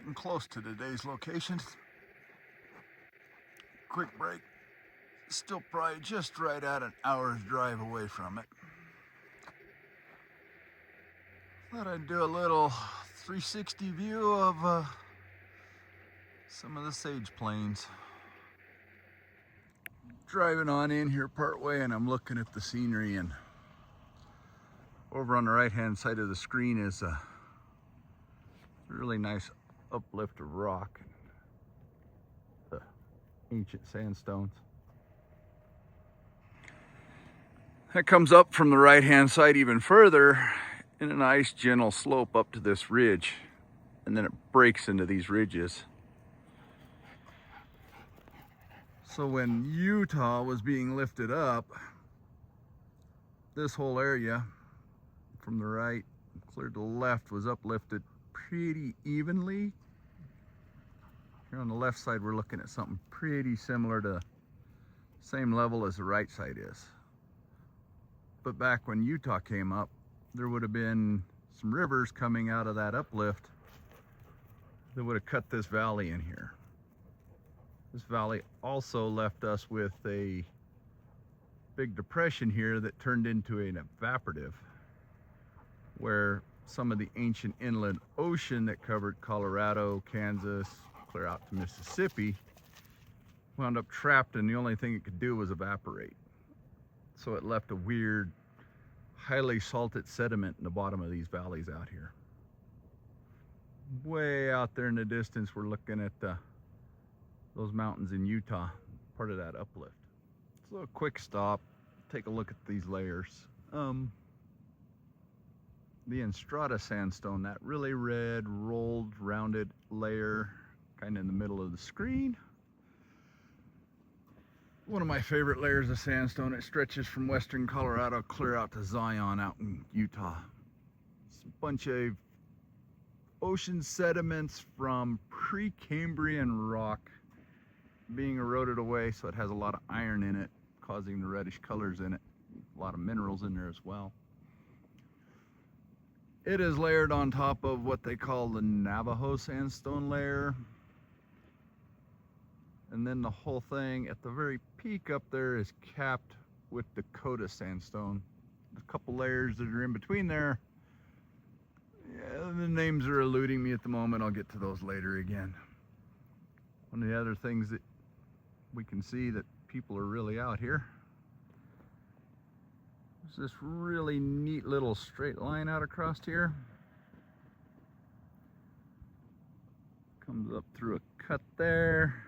Getting close to today's location. Quick break. Still probably just right at an hour's drive away from it. Thought I'd do a little 360 view of some of the sage plains. Driving on in here part way, and I'm looking at the scenery, and over on the right hand side of the screen is a really nice uplift of rock, the ancient sandstones. That comes up from the right hand side even further in a nice gentle slope up to this ridge, and then it breaks into these ridges. So when Utah was being lifted up, this whole area from the right clear to the left was uplifted pretty evenly. Here on the left side, we're looking at something pretty similar to same level as the right side is. But back when Utah came up, there would have been some rivers coming out of that uplift that would have cut this valley in here. This valley also left us with a big depression here that turned into an evaporative, where some of the ancient inland ocean that covered Colorado, Kansas, clear out to Mississippi, wound up trapped, and the only thing it could do was evaporate. So it left a weird, highly salted sediment in the bottom of these valleys out here. Way out there in the distance, we're looking at those mountains in Utah, part of that uplift. So a quick stop, take a look at these layers. The Enstrada sandstone, that really red, rolled, rounded layer, kind of in the middle of the screen. One of my favorite layers of sandstone. It stretches from western Colorado clear out to Zion out in Utah. It's a bunch of ocean sediments from Precambrian rock being eroded away, so it has a lot of iron in it, causing the reddish colors in it. A lot of minerals in there as well. It is layered on top of what they call the Navajo sandstone layer. And then the whole thing at the very peak up there is capped with Dakota sandstone. There's a couple layers that are in between there. Yeah, the names are eluding me at the moment. I'll get to those later again. One of the other things that we can see that people are really out here, there's this really neat little straight line out across here. Comes up through a cut there.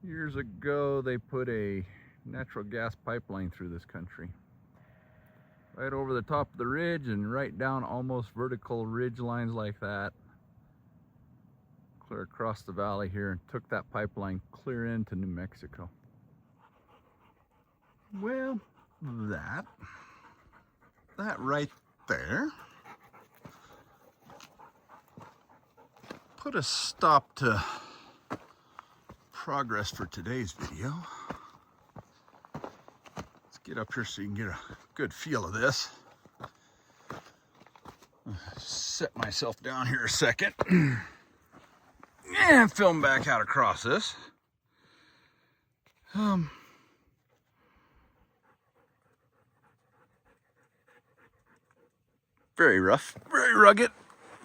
Years ago, they put a natural gas pipeline through this country. Right over the top of the ridge and right down almost vertical ridge lines like that. Clear across the valley here, and took that pipeline clear into New Mexico. Well, that right there put a stop to progress for today's video. Let's get up here so you can get a good feel of this. Set myself down here a second and film back out across this. Very rough, very rugged.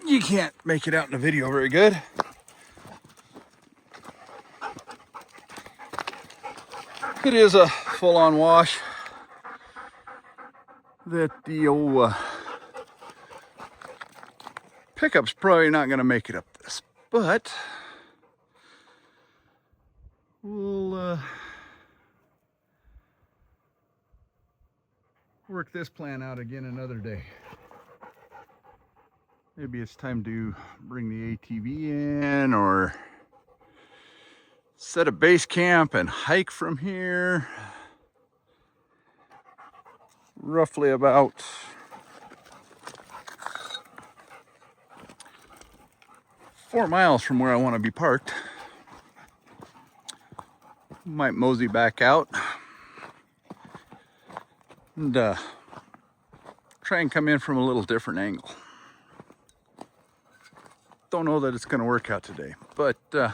You can't make it out in the video very good. It is a full-on wash that the old pickup's probably not going to make it up this, but we'll work this plan out again another day. Maybe it's time to bring the ATV in, or set a base camp and hike from here. Roughly about 4 miles from where I want to be parked. Might mosey back out and try and come in from a little different angle. don't know that it's going to work out today, but I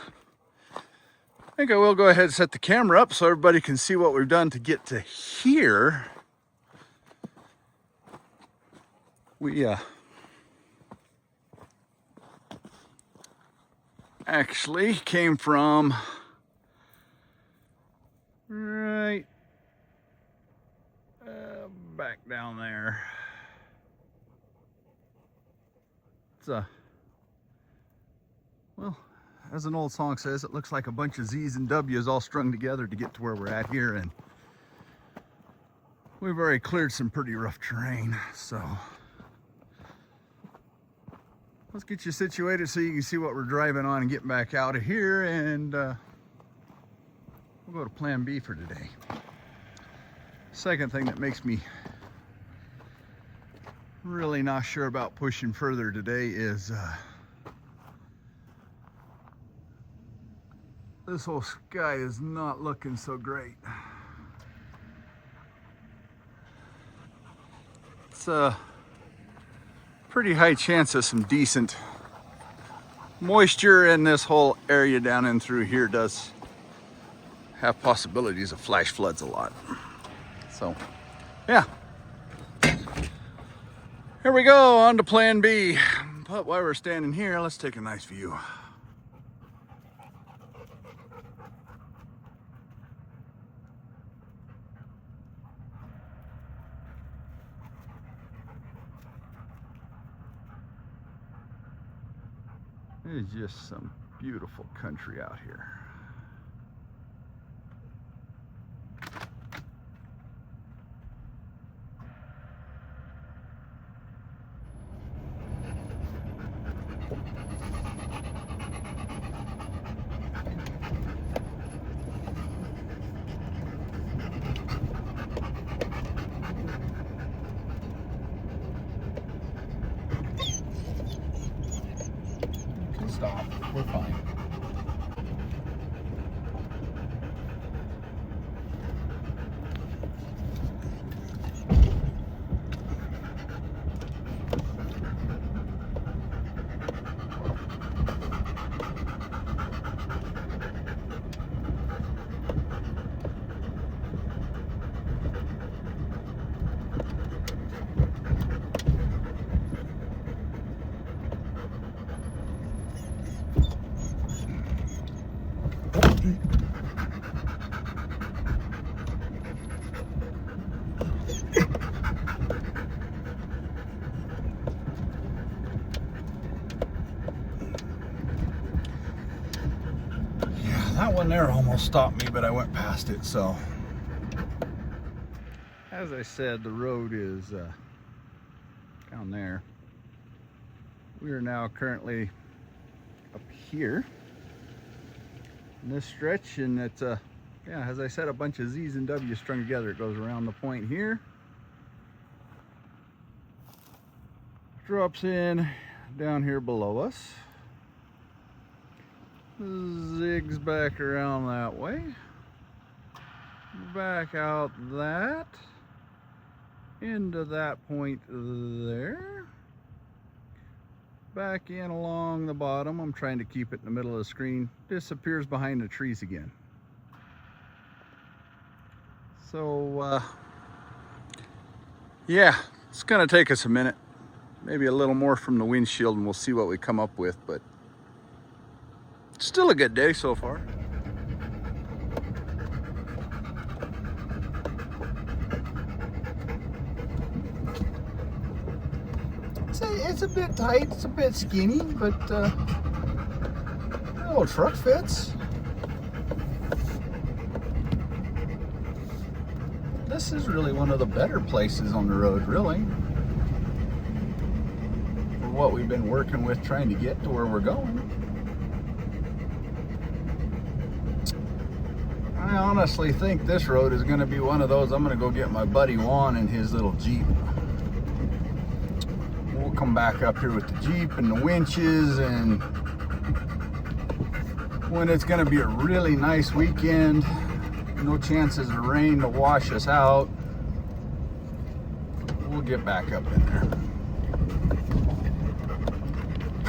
think I will go ahead and set the camera up so everybody can see what we've done to get to here. We actually came from right back down there. It's well, as an old song says, it looks like a bunch of Z's and W's all strung together to get to where we're at here, and we've already cleared some pretty rough terrain, so let's get you situated so you can see what we're driving on and getting back out of here, and we'll go to plan B for today. Second thing that makes me really not sure about pushing further today is this whole sky is not looking so great. It's a pretty high chance of some decent moisture, and this whole area down in through here does have possibilities of flash floods a lot. So, yeah. Here we go, on to plan B. But while we're standing here, let's take a nice view. It's just some beautiful country out here. Stop. We're fine. That one there almost stopped me, but I went past it. So as I said, the road is down there. We are now currently up here in this stretch, and it's yeah, as I said, a bunch of Z's and W's strung together. It goes around the point here, drops in down here below us, zigs back around that way, back out that, into that point there, back in along the bottom. I'm trying to keep it in the middle of the screen. Disappears behind the trees again. So yeah, it's gonna take us a minute, maybe a little more from the windshield, and we'll see what we come up with, but still a good day so far. It's a bit tight, it's a bit skinny, but the little truck fits. This is really one of the better places on the road, really, for what we've been working with trying to get to where we're going. I honestly think this road is going to be one of those. I'm going to go get my buddy Juan and his little Jeep. We'll come back up here with the Jeep and the winches, and when it's going to be a really nice weekend, no chances of rain to wash us out, we'll get back up in there.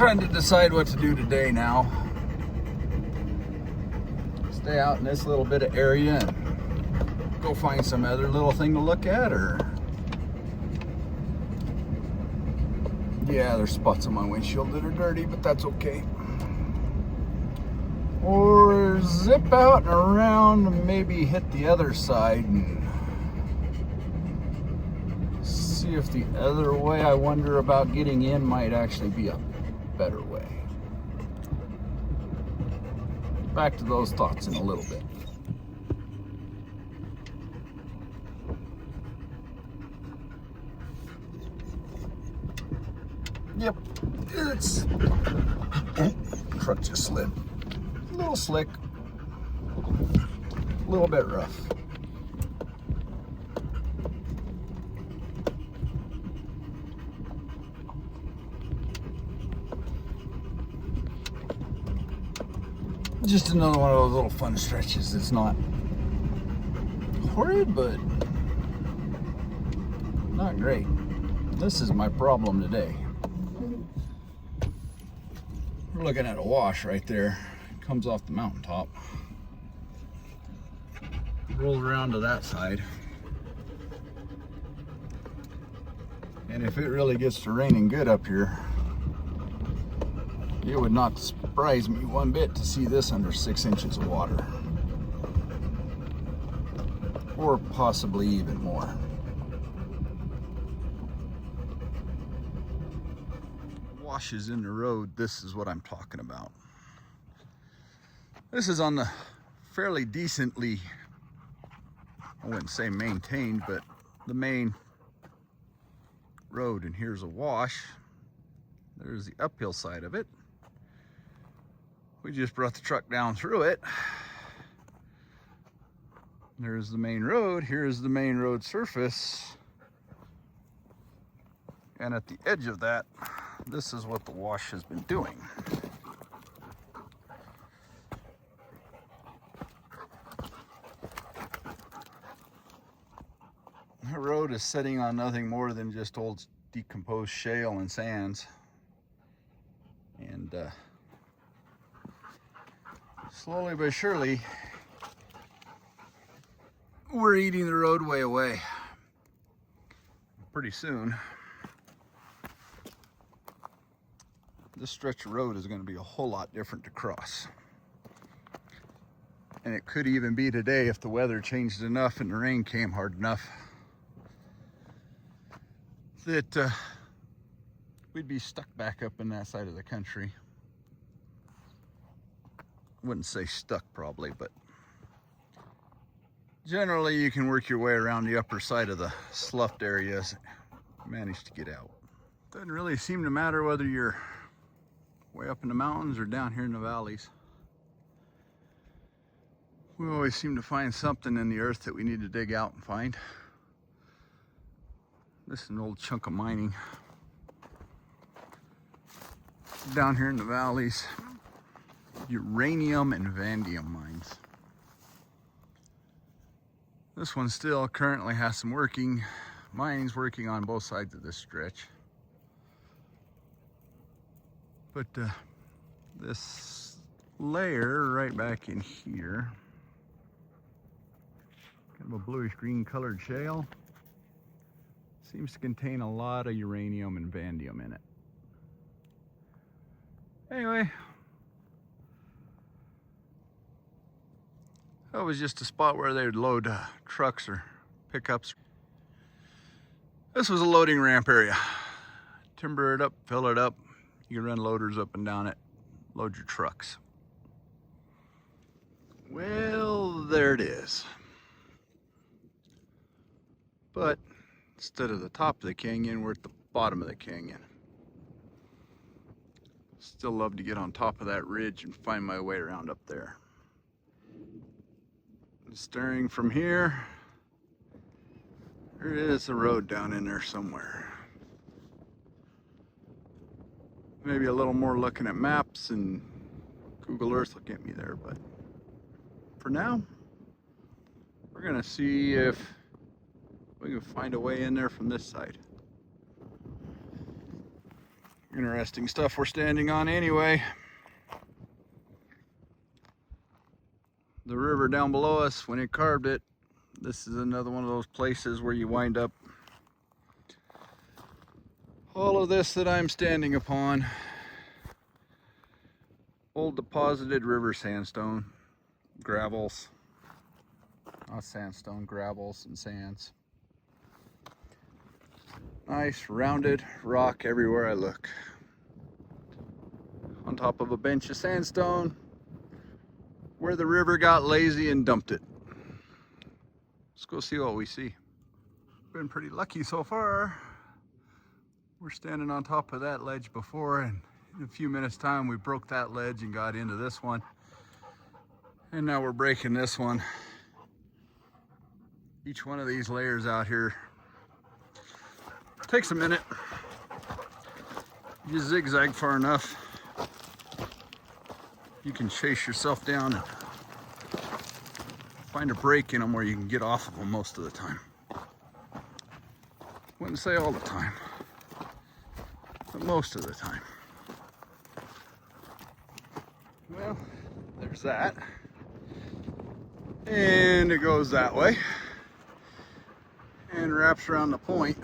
trying to decide what to do today now. Stay out in this little bit of area and go find some other little thing to look at, or yeah, there's spots on my windshield that are dirty, but that's okay. Or zip out and around and maybe hit the other side and see if the other way I wonder about getting in might actually be a better way. Back to those thoughts in a little bit. Yep, it's, oh, truck just slid. A little slick, a little bit rough. Just another one of those little fun stretches. It's not horrid, but not great. This is my problem today. We're looking at a wash right there. It comes off the mountaintop. Rolls around to that side. And if it really gets to raining good up here, it would not surprise me one bit to see this under 6 inches of water. Or possibly even more. Washes in the road, this is what I'm talking about. This is on the fairly decently, I wouldn't say maintained, but the main road. And here's a wash. There's the uphill side of it. We just brought the truck down through it. There's the main road. Here's the main road surface. And at the edge of that, this is what the wash has been doing. The road is sitting on nothing more than just old decomposed shale and sands. And slowly but surely, we're eating the roadway away. Pretty soon, this stretch of road is going to be a whole lot different to cross. And it could even be today if the weather changed enough and the rain came hard enough that we'd be stuck back up in that side of the country. Wouldn't say stuck probably, but generally you can work your way around the upper side of the sloughed areas, manage to get out. Doesn't really seem to matter whether you're way up in the mountains or down here in the valleys. We always seem to find something in the earth that we need to dig out and find. This is an old chunk of mining. Down here in the valleys, uranium and vanadium mines. This one still currently has some mining's working on both sides of this stretch. But this layer right back in here, kind of a bluish green colored shale, seems to contain a lot of uranium and vanadium in it. Anyway, that was just a spot where they would load trucks or pickups. This was a loading ramp area. Timber it up, fill it up. You can run loaders up and down it, load your trucks. Well, there it is. But instead of the top of the canyon, we're at the bottom of the canyon. Still love to get on top of that ridge and find my way around up there. Staring from here, there is a road down in there somewhere. Maybe a little more looking at maps and Google Earth will get me there, but for now, we're gonna see if we can find a way in there from this side. Interesting stuff we're standing on anyway. The river down below us, when it carved it, this is another one of those places where you wind up. All of this that I'm standing upon, old deposited river sandstone, gravels, not sandstone, gravels and sands. Nice rounded rock everywhere I look. On top of a bench of sandstone where the river got lazy and dumped it. Let's go see what we see. Been pretty lucky so far. We're standing on top of that ledge before, and in a few minutes time we broke that ledge and got into this one. And now we're breaking this one. Each one of these layers out here takes a minute. You zigzag far enough, you can chase yourself down and find a break in them where you can get off of them most of the time. Wouldn't say all the time, but most of the time. Well, there's that. And it goes that way and wraps around the point.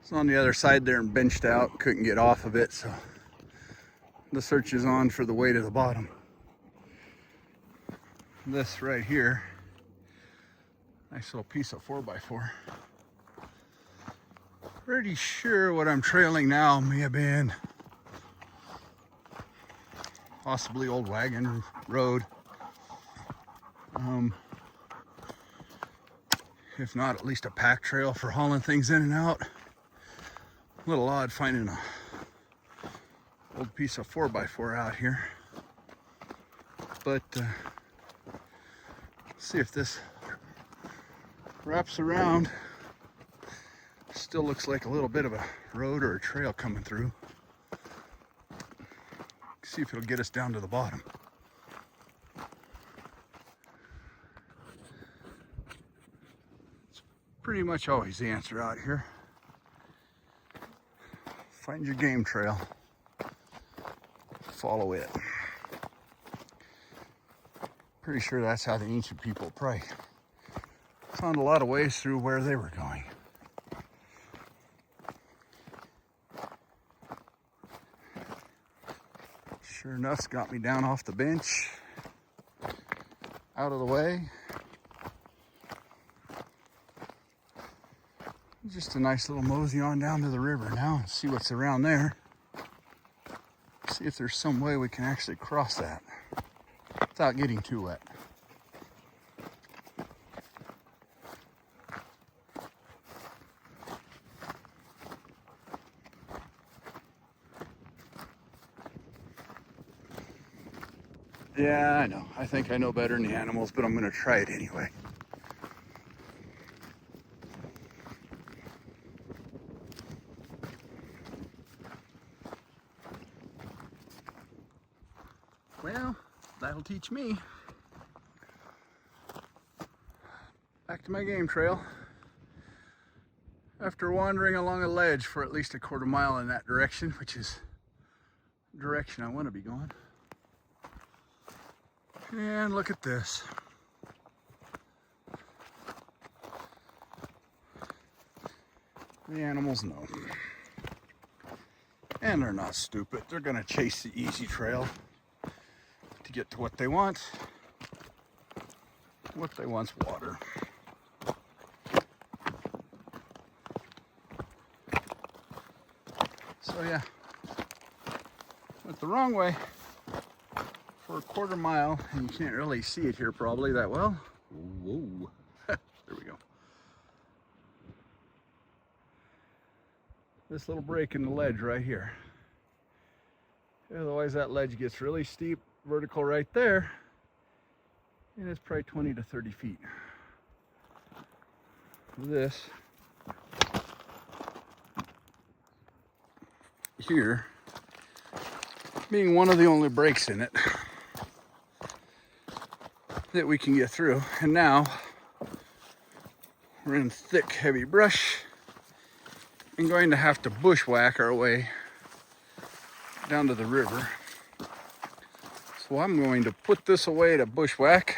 It's on the other side there and benched out, couldn't get off of it, so the search is on for the way to the bottom. This right here, nice little piece of 4x4. Pretty sure what I'm trailing now may have been possibly old wagon road. If not, at least a pack trail for hauling things in and out. A little odd finding a old piece of 4x4 out here. But see if this wraps around. Still looks like a little bit of a road or a trail coming through. See if it'll get us down to the bottom. It's pretty much always the answer out here. Find your game trail, follow it. Pretty sure that's how the ancient people prayed. Found a lot of ways through where they were going. Sure enough's got me down off the bench, out of the way. Just a nice little mosey on down to the river now and see what's around there. See if there's some way we can actually cross that without getting too wet. Yeah, I know. I think I know better than the animals, but I'm going to try it anyway. Well, that'll teach me. Back to my game trail. After wandering along a ledge for at least a quarter mile in that direction, which is the direction I want to be going. And look at this. The animals know. And they're not stupid. They're gonna chase the easy trail to get to what they want. What they want's water. So yeah, went the wrong way for a quarter mile, and you can't really see it here probably that well. Whoa, there we go. This little break in the ledge right here. Otherwise that ledge gets really steep, vertical right there, and it's probably 20 to 30 feet. This here being one of the only breaks in it that we can get through. And now we're in thick, heavy brush, and going to have to bushwhack our way down to the river. So I'm going to put this away to bushwhack.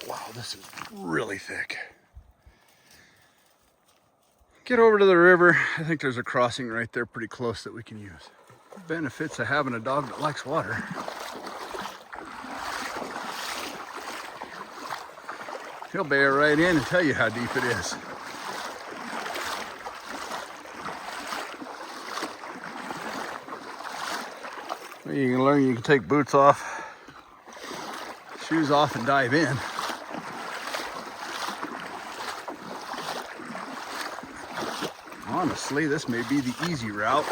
Wow, this is really thick. Get over to the river. I think there's a crossing right there pretty close that we can use. Benefits of having a dog that likes water. He'll bear right in and tell you how deep it is. You can learn, you can take boots off, shoes off, and dive in. Honestly, this may be the easy route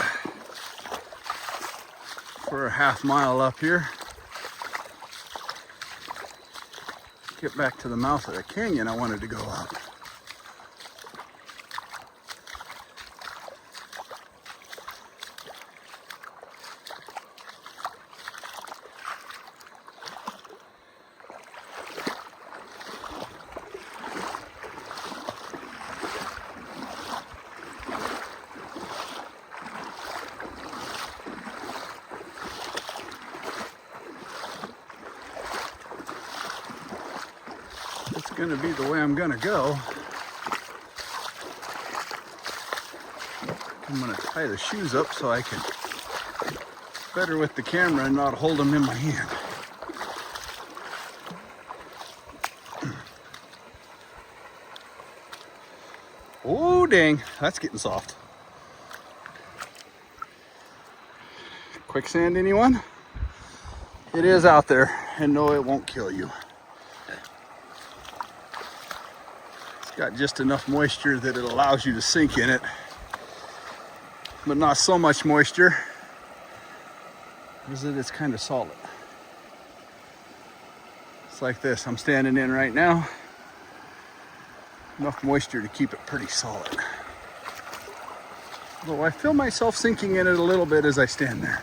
for a half mile up here. Get back to the mouth of the canyon I wanted to go up. It's gonna be the way I'm gonna go. I'm gonna tie the shoes up so I can better with the camera and not hold them in my hand. Oh dang, that's getting soft. Quicksand, anyone? It is out there, and no, it won't kill you. It's got just enough moisture that it allows you to sink in it, but not so much moisture as that it's kind of solid. It's like this, I'm standing in right now. Enough moisture to keep it pretty solid. Although I feel myself sinking in it a little bit as I stand there.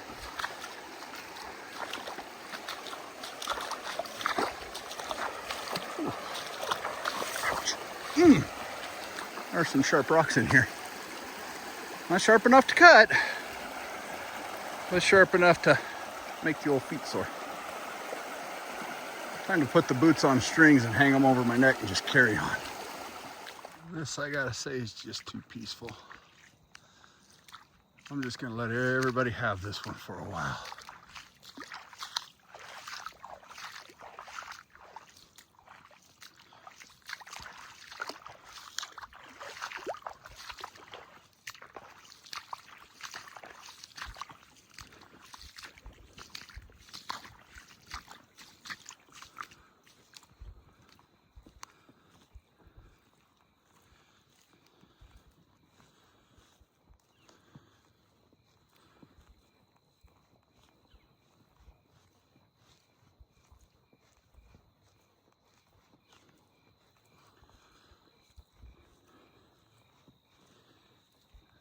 There are some sharp rocks in here. Not sharp enough to cut, but sharp enough to make the old feet sore. Time to put the boots on strings and hang them over my neck and just carry on. This, I gotta say, is just too peaceful. I'm just gonna let everybody have this one for a while.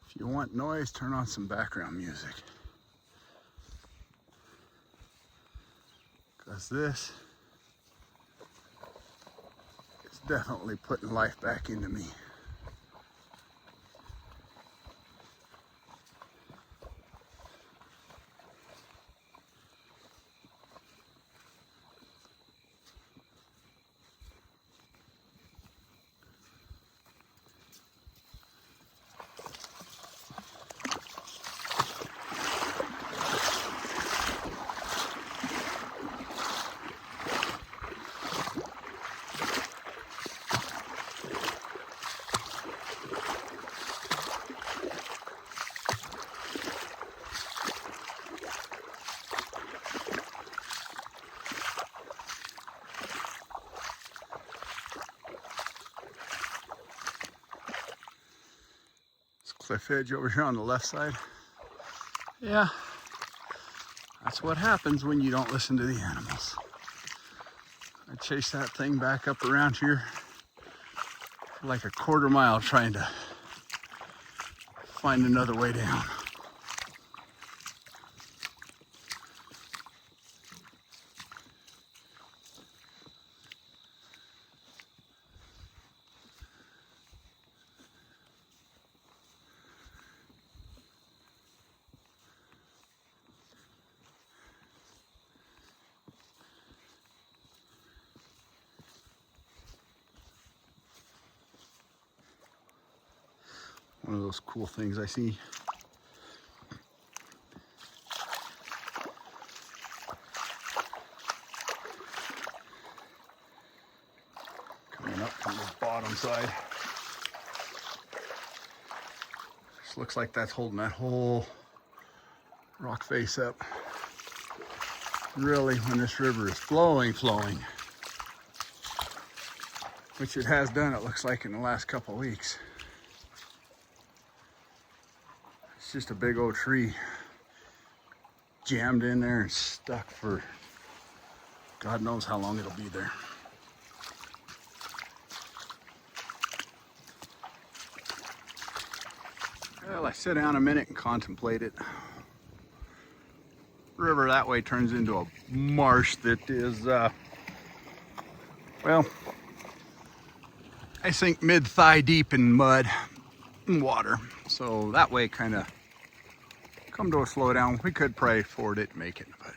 If you want noise, turn on some background music. Because this is definitely putting life back into me. Cliff edge over here on the left side. Yeah, that's what happens when you don't listen to the animals. I chased that thing back up around here for like a quarter mile trying to find another way down. One of those cool things I see. Coming up from the bottom side. Just looks like that's holding that whole rock face up. Really, when this river is flowing, which it has done, it looks like, in the last couple of weeks. It's just a big old tree jammed in there and stuck for God knows how long it'll be there. Well, I sit down a minute and contemplate it. River that way turns into a marsh that is, well, I think mid-thigh deep in mud and water. So that way kind of come to a slowdown. We could pray for it and make it, but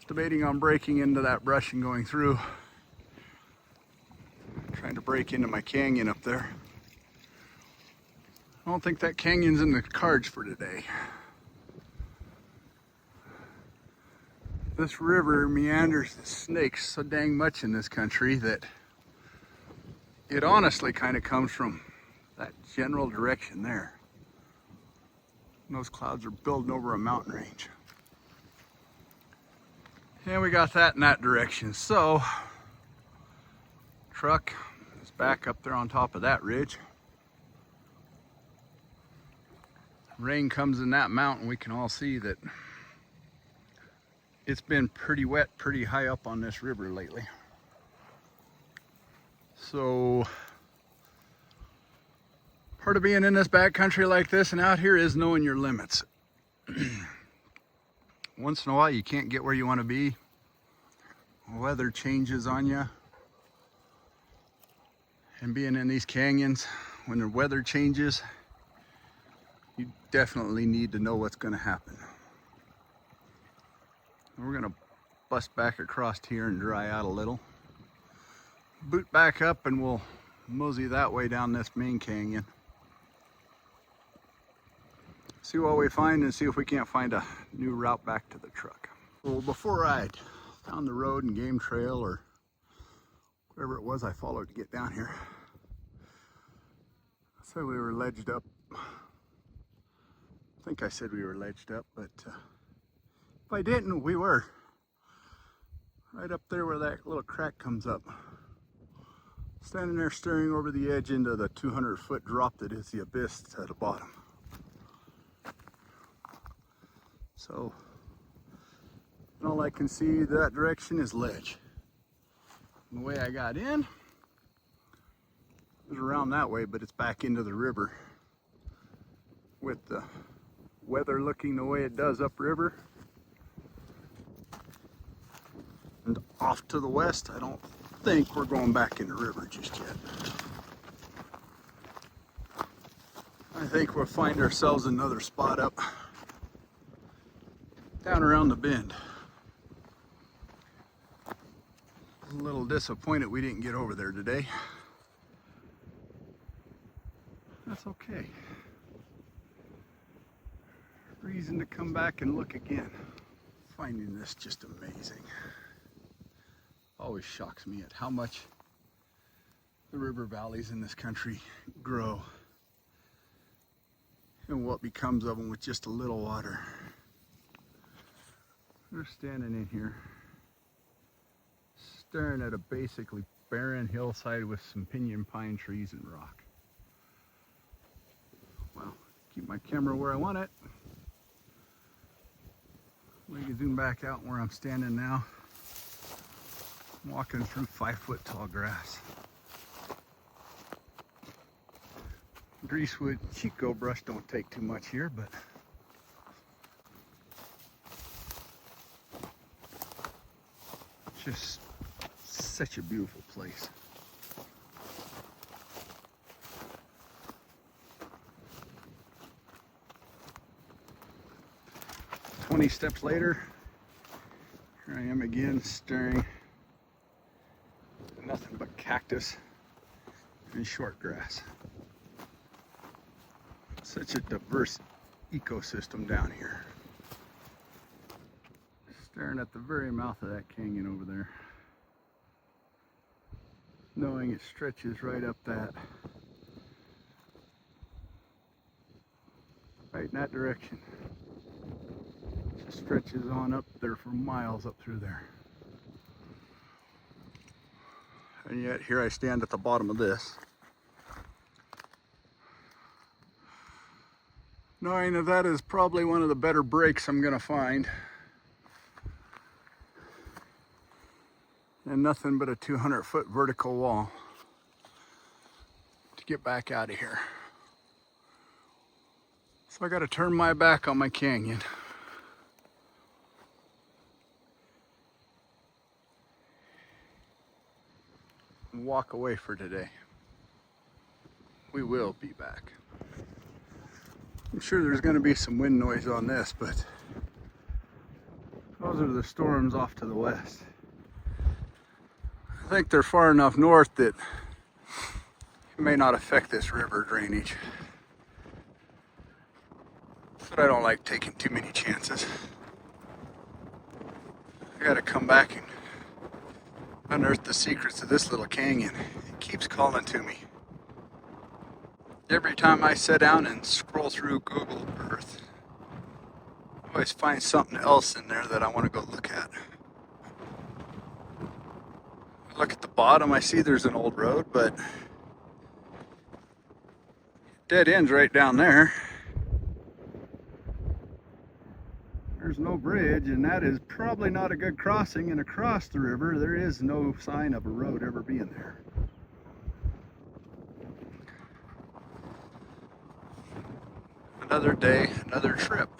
debating on breaking into that brush and going through. Trying to break into my canyon up there. I don't think that canyon's in the cards for today. This river meanders the snakes so dang much in this country that it honestly kind of comes from that general direction there. And those clouds are building over a mountain range. And we got that in that direction. So, truck is back up there on top of that ridge. Rain comes in that mountain, we can all see that it's been pretty wet, pretty high up on this river lately. So, part of being in this backcountry like this and out here is knowing your limits. Once in a while you can't get where you want to be. Weather changes on you. And being in these canyons, when the weather changes, you definitely need to know what's going to happen. We're going to bust back across here and dry out a little. Boot back up and we'll mosey that way down this main canyon. See what we find and see if we can't find a new route back to the truck. Well, before I found the road and game trail or whatever it was I followed to get down here, I said we were ledged up. I think I said we were ledged up, but if I didn't, we were. Right up there where that little crack comes up. Standing there staring over the edge into the 200-foot drop that is the abyss at the bottom. So, all I can see that direction is ledge. And the way I got in is around that way, but it's back into the river. With the weather looking the way it does upriver. And off to the west, I don't think we're going back in the river just yet. I think we'll find ourselves another spot up down around the bend. A little disappointed we didn't get over there today. That's okay. Reason to come back and look again. Finding this just amazing. Always shocks me at how much the river valleys in this country grow and what becomes of them with just a little water. We're standing in here staring at a basically barren hillside with some pinyon pine trees and rock. Well, keep my camera where I want it. We can zoom back out where I'm standing now. I'm walking through 5-foot tall grass. Greasewood Chico brush don't take too much here, but just such a beautiful place. 20 steps later, here I am again staring at nothing but cactus and short grass. Such a diverse ecosystem down here. Staring at the very mouth of that canyon over there. Knowing it stretches right up that. Right in that direction. Just stretches on up there for miles up through there. And yet here I stand at the bottom of this, knowing that that is probably one of the better breaks I'm gonna find. And nothing but a 200-foot vertical wall to get back out of here. So I gotta turn my back on my canyon. And walk away for today. We will be back. I'm sure there's gonna be some wind noise on this, but those are the storms off to the west. I think they're far enough north that it may not affect this river drainage. But I don't like taking too many chances. I gotta come back and unearth the secrets of this little canyon. It keeps calling to me. Every time I sit down and scroll through Google Earth, I always find something else in there that I want to go look at. I look at the bottom, I see there's an old road, but dead end's right down there. There's no bridge, and that is probably not a good crossing, and across the river there is no sign of a road ever being there. Another day, another trip.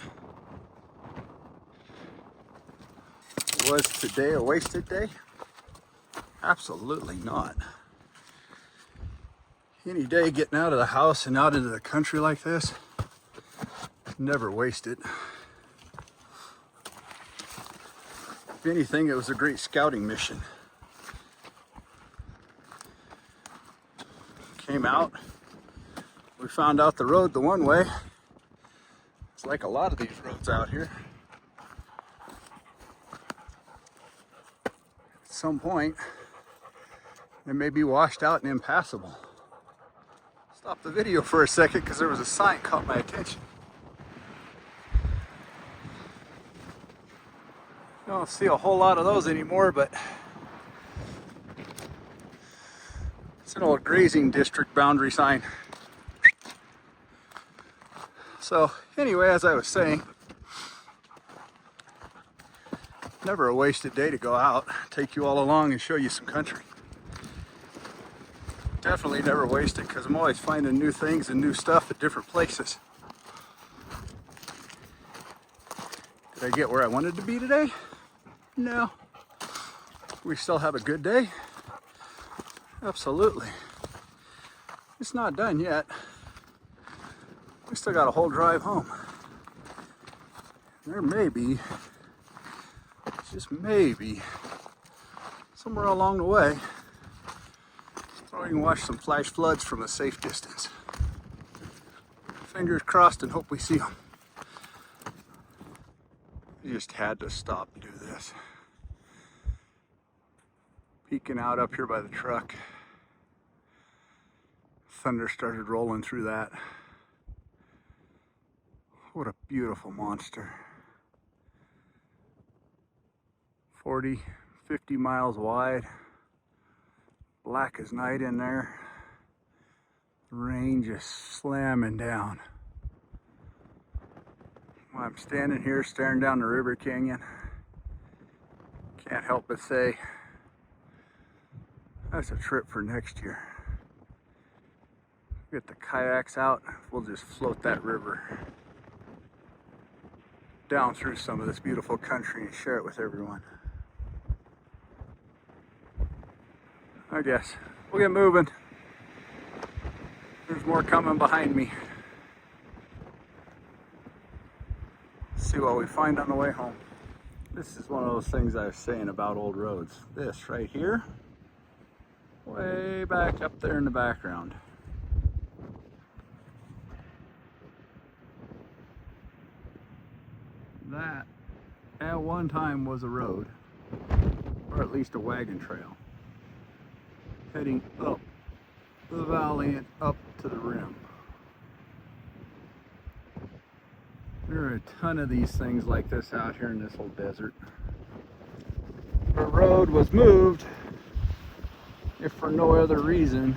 Was today a wasted day? Absolutely not. Any day getting out of the house and out into the country like this, never wasted. If anything, it was a great scouting mission. Came out, we found out the road the one way. It's like a lot of these roads out here. At some point, they may be washed out and impassable. Stop the video for a second because there was a sign caught my attention. I don't see a whole lot of those anymore, but it's an old grazing district boundary sign. So anyway, as I was saying, never a wasted day to go out, take you all along and show you some country. Definitely never wasted, because I'm always finding new things and new stuff at different places. Did I get where I wanted to be today? No. We still have a good day? Absolutely. It's not done yet. We still got a whole drive home. There may be, just maybe, somewhere along the way, or we can watch some flash floods from a safe distance. Fingers crossed and hope we see them. You just had to stop and do this. Peeking out up here by the truck. Thunder started rolling through that. What a beautiful monster. 40, 50 miles wide. Black as night in there. Rain just slamming down. While I'm standing here staring down the river canyon, can't help but say, that's a trip for next year. Get the kayaks out, we'll just float that river down through some of this beautiful country and share it with everyone. I guess we'll get moving. There's more coming behind me. See what we find on the way home. This is one of those things I was saying about old roads. This right here, way back up there in the background. That at one time was a road, or at least a wagon trail, heading up the valley and up to the rim. There are a ton of these things like this out here in this whole desert. The road was moved, if for no other reason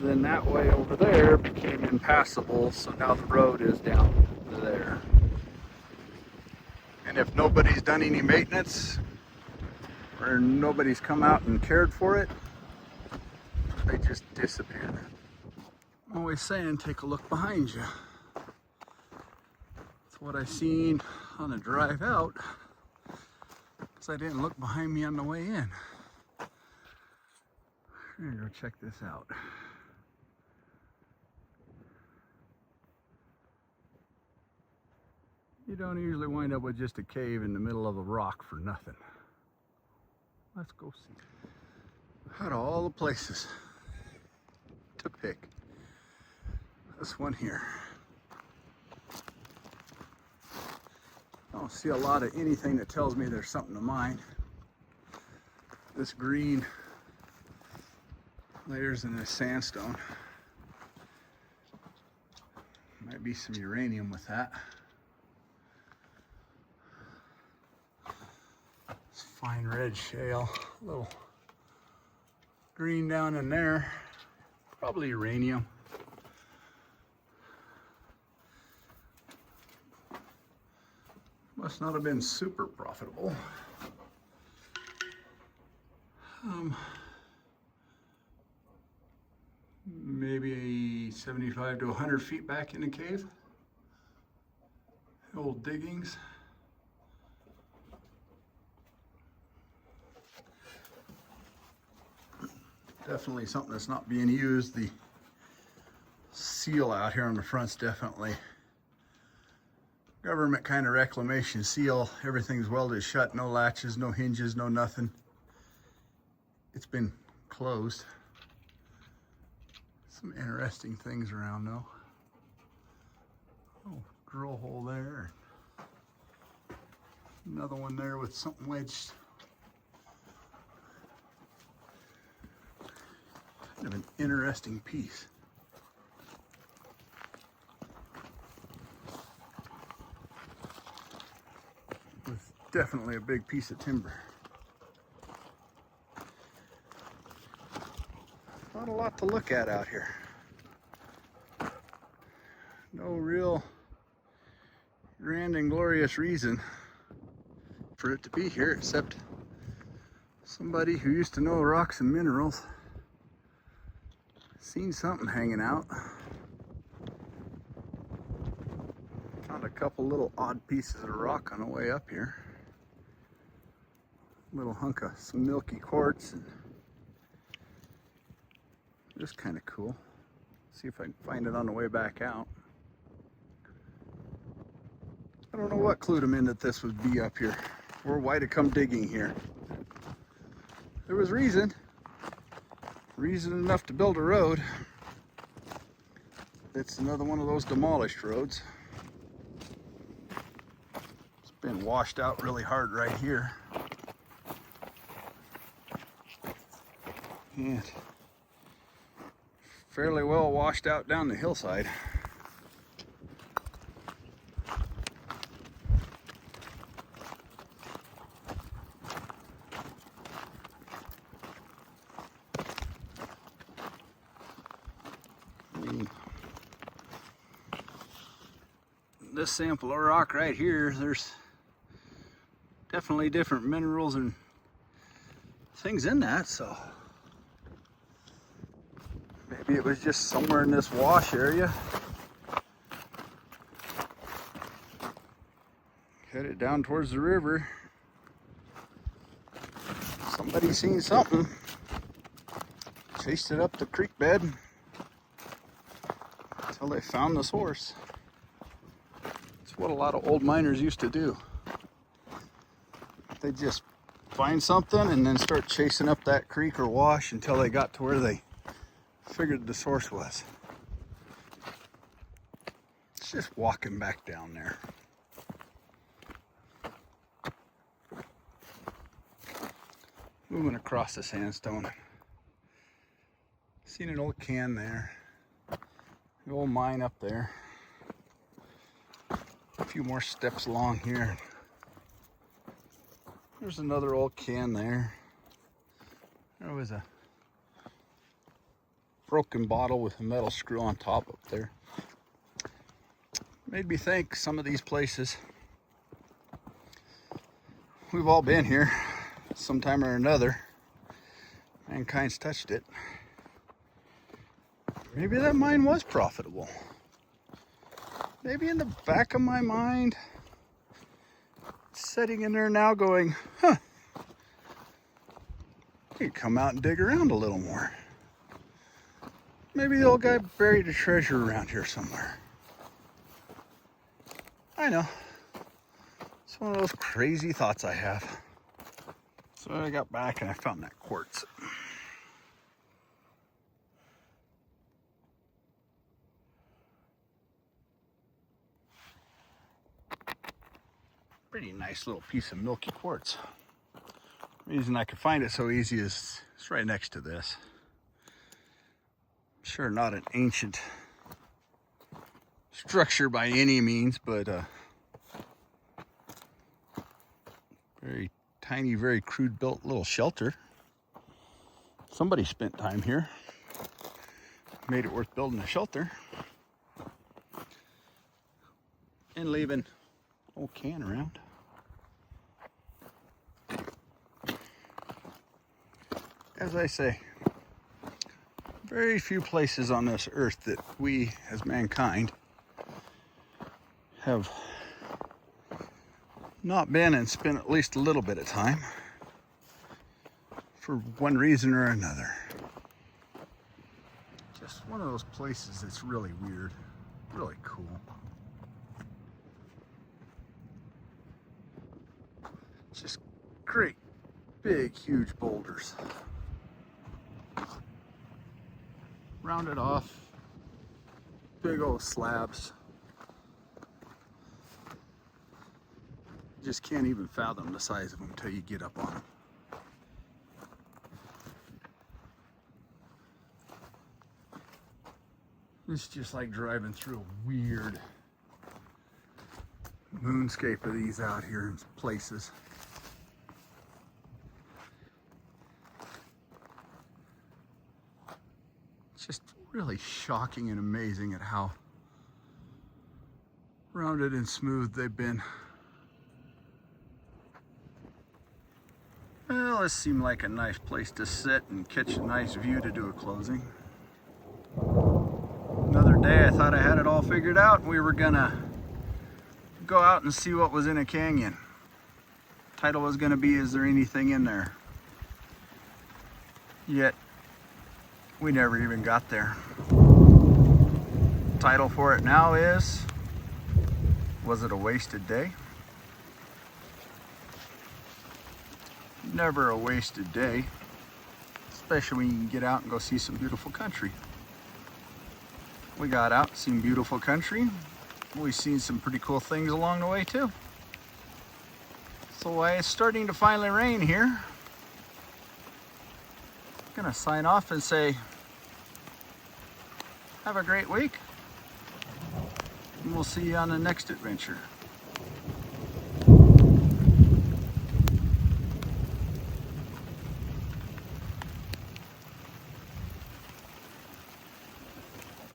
than that way over there became impassable, so now the road is down there. And if nobody's done any maintenance, or nobody's come out and cared for it, they just disappear. I'm always saying, take a look behind you. That's what I seen on the drive out, because I didn't look behind me on the way in. I'm gonna go check this out. You don't usually wind up with just a cave in the middle of a rock for nothing. Let's go see. Out of all the places to pick, this one here. I don't see a lot of anything that tells me there's something to mine. This green layers in this sandstone. Might be some uranium with that. It's fine red shale, a little green down in there, probably uranium. Must not have been super profitable. Maybe 75 to 100 feet back in the cave. Old diggings. Definitely something that's not being used. The seal out here on the front's definitely government kind of reclamation seal. Everything's welded shut, no latches, no hinges, no nothing. It's been closed. Some interesting things around though. Oh, drill hole there. Another one there with something wedged. Kind of an interesting piece. With definitely a big piece of timber. Not a lot to look at out here. No real grand and glorious reason for it to be here, except somebody who used to know rocks and minerals seen something hanging out. Found a couple little odd pieces of rock on the way up here. Little hunk of some milky quartz, and just kind of cool. See if I can find it on the way back out. I don't know what clued them in that this would be up here, or why to come digging here. There was reason enough to build a road. It's another one of those demolished roads. It's been washed out really hard right here. And fairly well washed out down the hillside. This sample of rock right here, there's definitely different minerals and things in that, so maybe it was just somewhere in this wash area. Headed down towards the river. Somebody seen something, chased it up the creek bed until they found the source. It's what a lot of old miners used to do. They just find something and then start chasing up that creek or wash until they got to where they figured the source was. It's Just walking back down there. Moving across the sandstone. Seen an old can there. The old mine up there. A few more steps along here. There's another old can there. There was a broken bottle with a metal screw on top up there. Made me think some of these places, we've all been here sometime or another. Mankind's touched it. Maybe that mine was profitable. Maybe in the back of my mind, sitting in there now going, huh, you could come out and dig around a little more. Maybe the old guy buried a treasure around here somewhere. I know. It's one of those crazy thoughts I have. So I got back and I found that quartz. Pretty nice little piece of milky quartz. The reason I could find it so easy is it's right next to this. Sure, not an ancient structure by any means, but very tiny, very crude built little shelter. Somebody spent time here, made it worth building a shelter, and leaving an old can around. As I say, very few places on this earth that we as mankind have not been and spent at least a little bit of time for one reason or another. Just one of those places that's really weird, really cool. Just great, big, huge boulders. Rounded off, big old slabs. You just can't even fathom the size of them until you get up on them. It's just like driving through a weird moonscape of these out here in places. It's just really shocking and amazing at how rounded and smooth they've been. Well, this seemed like a nice place to sit and catch a nice view to do a closing. Another day I thought I had it all figured out. We were gonna go out and see what was in a canyon. Title was gonna be, is there anything in there? Yet, we never even got there. Title for it now is, was it a wasted day? Never a wasted day, especially when you can get out and go see some beautiful country. We got out, seen beautiful country. We've seen some pretty cool things along the way too. So while it's starting to finally rain here, I'm gonna sign off and say, have a great week. And we'll see you on the next adventure.